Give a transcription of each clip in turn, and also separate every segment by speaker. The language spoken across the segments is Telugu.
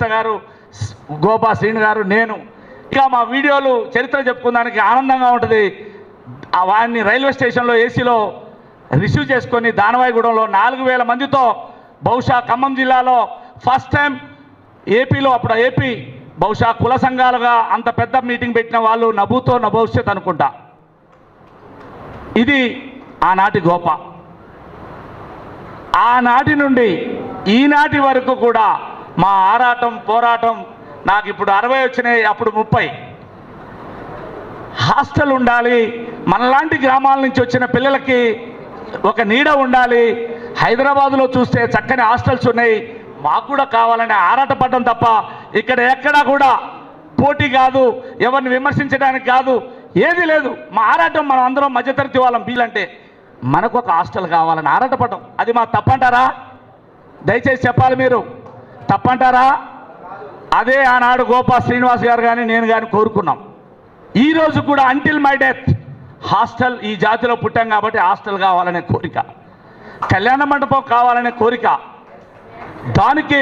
Speaker 1: గారు, గోపా శ్రీను గారు, నేను ఇక మా వీడియోలు చరిత్ర చెప్పుకోవడానికి ఆనందంగా ఉంటుంది. వాడిని రైల్వే స్టేషన్లో ఏసీలో రిసీవ్ చేసుకొని దానవాయిగూడెంలో 4000 మందితో బహుశా ఖమ్మం జిల్లాలో ఫస్ట్ టైం ఏపీలో అప్పుడు ఏపీ బహుశా కుల సంఘాలుగా అంత పెద్ద మీటింగ్ పెట్టిన వాళ్ళు నభూతో నభవిష్యత్ అనుకుంటా. ఇది ఆనాటి గోప. ఆనాటి నుండి ఈనాటి వరకు కూడా మా ఆరాటం పోరాటం. నాకు ఇప్పుడు 60 వచ్చినాయి, అప్పుడు 30. హాస్టల్ ఉండాలి, మనలాంటి గ్రామాల నుంచి వచ్చిన పిల్లలకి ఒక నీడ ఉండాలి. హైదరాబాదులో చూస్తే చక్కని హాస్టల్స్ ఉన్నాయి, మాకు కూడా కావాలని ఆరాటపడ్డం తప్ప ఇక్కడ ఎక్కడా కూడా పోటీ కాదు, ఎవరిని విమర్శించడానికి కాదు, ఏది లేదు. మా ఆరాటం మనం అందరం మధ్యతరగతి వాళ్ళం బీలంటే మనకు ఒక హాస్టల్ కావాలని ఆరాటపడ్డం. అది మా తప్పంటారా? దయచేసి చెప్పాలి, మీరు తప్పంటారా? అదే ఆనాడు గోపా శ్రీనివాస్ గారు కానీ నేను కానీ కోరుకున్నాం. ఈరోజు కూడా అంటిల్ మై డెత్ హాస్టల్, ఈ జాతిలో పుట్టాం కాబట్టి హాస్టల్ కావాలనే కోరిక, కళ్యాణ మండపం కావాలనే కోరిక. దానికి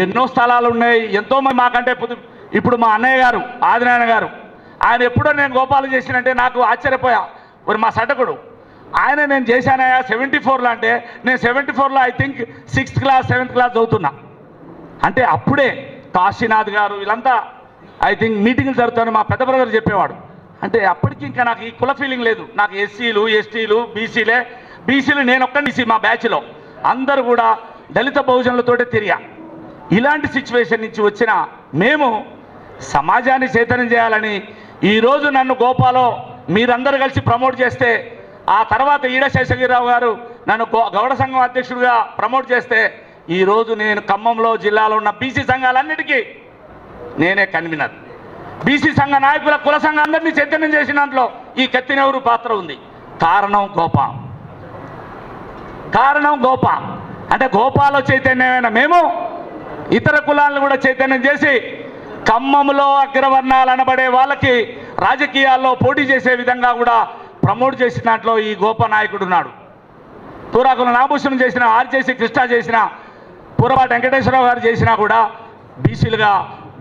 Speaker 1: ఎన్నో స్థలాలు ఉన్నాయి, ఎంతోమంది మాకంటే. ఇప్పుడు మా అన్నయ్య గారు ఆదినారాయణ గారు, ఆయన ఎప్పుడో నేను గోపాలు చేసినంటే నాకు ఆశ్చర్యపోయా. మరి మా సటకుడు ఆయన నేను చేశానయా 74లో అంటే నేను 74లో I think 6th class 7th class చదువుతున్నా. అంటే అప్పుడే కాశీనాథ్ గారు వీళ్ళంతా ఐ థింక్ మీటింగ్లు జరుగుతాయని మా పెద్ద బ్రదర్ చెప్పేవాడు. అంటే అప్పటికి ఇంకా నాకు ఈ కుల ఫీలింగ్ లేదు. నాకు ఎస్సీలు ఎస్టీలు బీసీలు నేను ఒక్క బీసీ, మా బ్యాచ్లో అందరూ కూడా దళిత బహుజనులతోటే తిరిగా. ఇలాంటి సిచ్యువేషన్ నుంచి వచ్చిన మేము సమాజాన్ని చైతన్యం చేయాలని ఈరోజు నన్ను గోపాలో మీరందరూ కలిసి ప్రమోట్ చేస్తే, ఆ తర్వాత ఈడ శేషగిరిరావు గారు నన్ను గౌడ సంఘం అధ్యక్షుడిగా ప్రమోట్ చేస్తే, ఈరోజు నేను ఖమ్మంలో జిల్లాలో ఉన్న బీసీ సంఘాలన్నిటికీ నేనే కన్వీనర్. బీసీ సంఘ నాయకుల కుల సంఘం అందరినీ చైతన్యం చేసిన దాంట్లో ఈ కత్తినెవరు పాత్ర ఉంది. కారణం గోప. అంటే గోపాలో చైతన్యమైన మేము ఇతర కులాలను కూడా చైతన్యం చేసి ఖమ్మంలో అగ్రవర్ణాలు అనబడే వాళ్ళకి రాజకీయాల్లో పోటీ చేసే విధంగా కూడా ప్రమోట్ చేసిన దాంట్లో ఈ గోప నాయకుడు ఉన్నాడు. తూరాకుల నాభూషణం చేసిన, ఆర్జేసి కృష్ణ చేసిన, పూరపాటి వెంకటేశ్వరరావు గారు చేసినా కూడా బీసీలుగా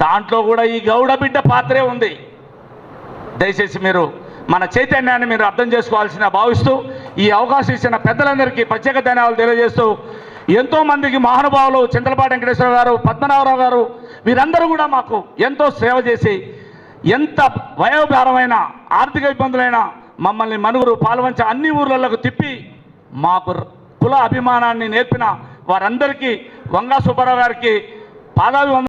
Speaker 1: దాంట్లో కూడా ఈ గౌడ బిడ్డ పాత్రే ఉంది. దయచేసి మీరు మన చైతన్యాన్ని మీరు అర్థం చేసుకోవాల్సిన భావిస్తూ ఈ అవకాశం ఇచ్చిన పెద్దలందరికీ ప్రత్యేక ధన్యవాదాలు తెలియజేస్తూ, ఎంతోమందికి మహానుభావులు చింతలపాటి వెంకటేశ్వర గారు, పద్మనాభరావు గారు, వీరందరూ కూడా మాకు ఎంతో సేవ చేసి, ఎంత వయోభారమైన ఆర్థిక ఇబ్బందులైనా మమ్మల్ని మనుగురు పాల్వంచ అన్ని ఊర్లలోకి తిప్పి మాకు కుల అభిమానాన్ని నేర్పిన వారందరికీ వంగా సుబ్బారావు గారికి పాదాభివందనం.